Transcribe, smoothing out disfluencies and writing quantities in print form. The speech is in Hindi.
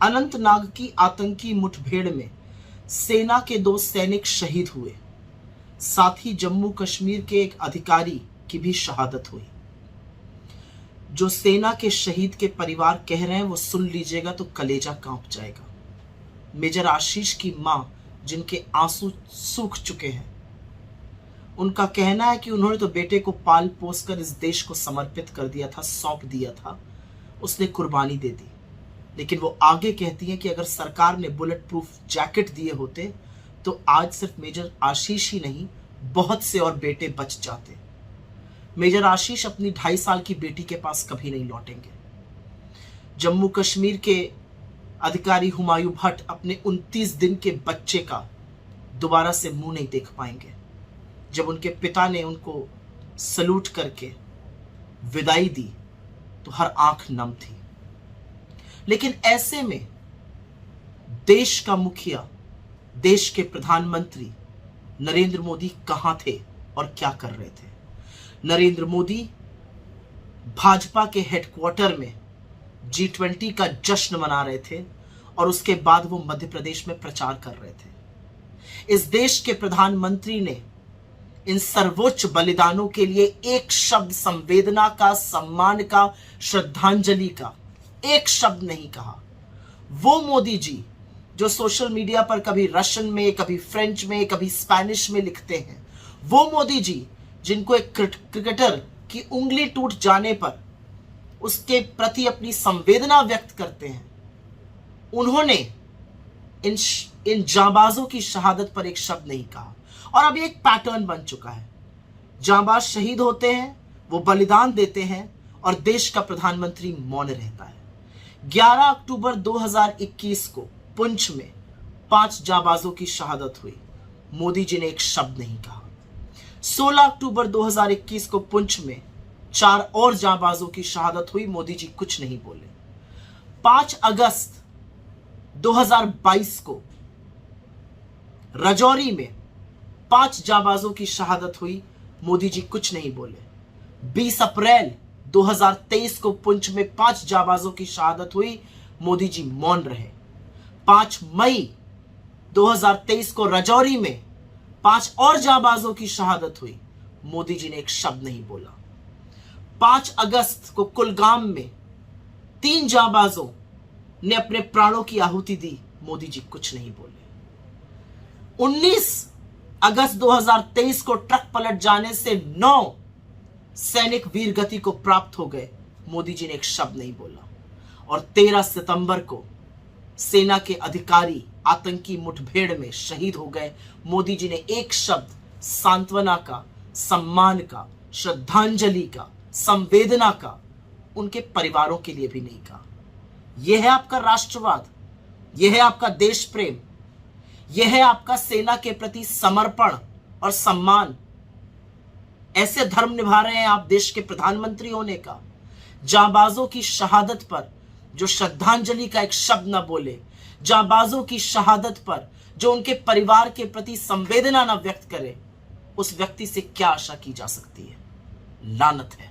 अनंतनाग की आतंकी मुठभेड़ में सेना के 2 सैनिक शहीद हुए। साथ ही जम्मू कश्मीर के एक अधिकारी की भी शहादत हुई। जो सेना के शहीद के परिवार कह रहे हैं वो सुन लीजिएगा तो कलेजा कांप जाएगा। मेजर आशीष की मां, जिनके आंसू सूख चुके हैं, उनका कहना है कि उन्होंने तो बेटे को पाल पोस कर इस देश को समर्पित कर दिया था, सौंप दिया था, उसने कुर्बानी दे दी। लेकिन वो आगे कहती हैं कि अगर सरकार ने बुलेट प्रूफ जैकेट दिए होते तो आज सिर्फ मेजर आशीष ही नहीं, बहुत से और बेटे बच जाते। मेजर आशीष अपनी 2.5 साल की बेटी के पास कभी नहीं लौटेंगे। जम्मू कश्मीर के अधिकारी हुमायूं भट्ट अपने 29 दिन के बच्चे का दोबारा से मुंह नहीं देख पाएंगे। जब उनके पिता ने उनको सलूट करके विदाई दी तो हर आंख नम थी। लेकिन ऐसे में देश का मुखिया, देश के प्रधानमंत्री नरेंद्र मोदी कहां थे और क्या कर रहे थे? नरेंद्र मोदी भाजपा के हेडक्वार्टर में G20 का जश्न मना रहे थे और उसके बाद वो मध्य प्रदेश में प्रचार कर रहे थे। इस देश के प्रधानमंत्री ने इन सर्वोच्च बलिदानों के लिए एक शब्द संवेदना का, सम्मान का, श्रद्धांजलि का एक शब्द नहीं कहा। वो मोदी जी जो सोशल मीडिया पर कभी रशियन में, कभी फ्रेंच में, कभी स्पेनिश में लिखते हैं, वो मोदी जी जिनको एक क्रिकेटर की उंगली टूट जाने पर उसके प्रति अपनी संवेदना व्यक्त करते हैं, उन्होंने इन जांबाजों की शहादत पर एक शब्द नहीं कहा। और अब एक पैटर्न बन चुका है। जांबाज शहीद होते हैं, वो बलिदान देते हैं और देश का प्रधानमंत्री मौन रहता है। 11 अक्टूबर 2021 को पुंछ में 5 जांबाजों की शहादत हुई, मोदी जी ने एक शब्द नहीं कहा। 16 अक्टूबर 2021 को पुंछ में 4 और जांबाजों की शहादत हुई, मोदी जी कुछ नहीं बोले। 5 अगस्त 2022 को राजौरी में 5 जांबाजों की शहादत हुई, मोदी जी कुछ नहीं बोले। 20 अप्रैल 2023 को पुंछ में 5 जांबाजों की शहादत हुई, मोदी जी मौन रहे। 5 मई 2023 को राजौरी में 5 और जांबाजों की शहादत हुई, मोदी जी ने एक शब्द नहीं बोला। 5 अगस्त को कुलगाम में 3 जांबाजों ने अपने प्राणों की आहुति दी, मोदी जी कुछ नहीं बोले। 19 अगस्त 2023 को ट्रक पलट जाने से 9 सैनिक वीरगति को प्राप्त हो गए, मोदी जी ने एक शब्द नहीं बोला। और 13 सितंबर को सेना के अधिकारी आतंकी मुठभेड़ में शहीद हो गए, मोदी जी ने एक शब्द सांत्वना का, सम्मान का, श्रद्धांजलि का, संवेदना का उनके परिवारों के लिए भी नहीं कहा। यह है आपका राष्ट्रवाद, यह है आपका देश प्रेम, यह है आपका सेना के प्रति समर्पण और सम्मान। ऐसे धर्म निभा रहे हैं आप देश के प्रधानमंत्री होने का? जांबाजों की शहादत पर जो श्रद्धांजलि का एक शब्द न बोले, जांबाजों की शहादत पर जो उनके परिवार के प्रति संवेदना न व्यक्त करे, उस व्यक्ति से क्या आशा की जा सकती है? लानत है।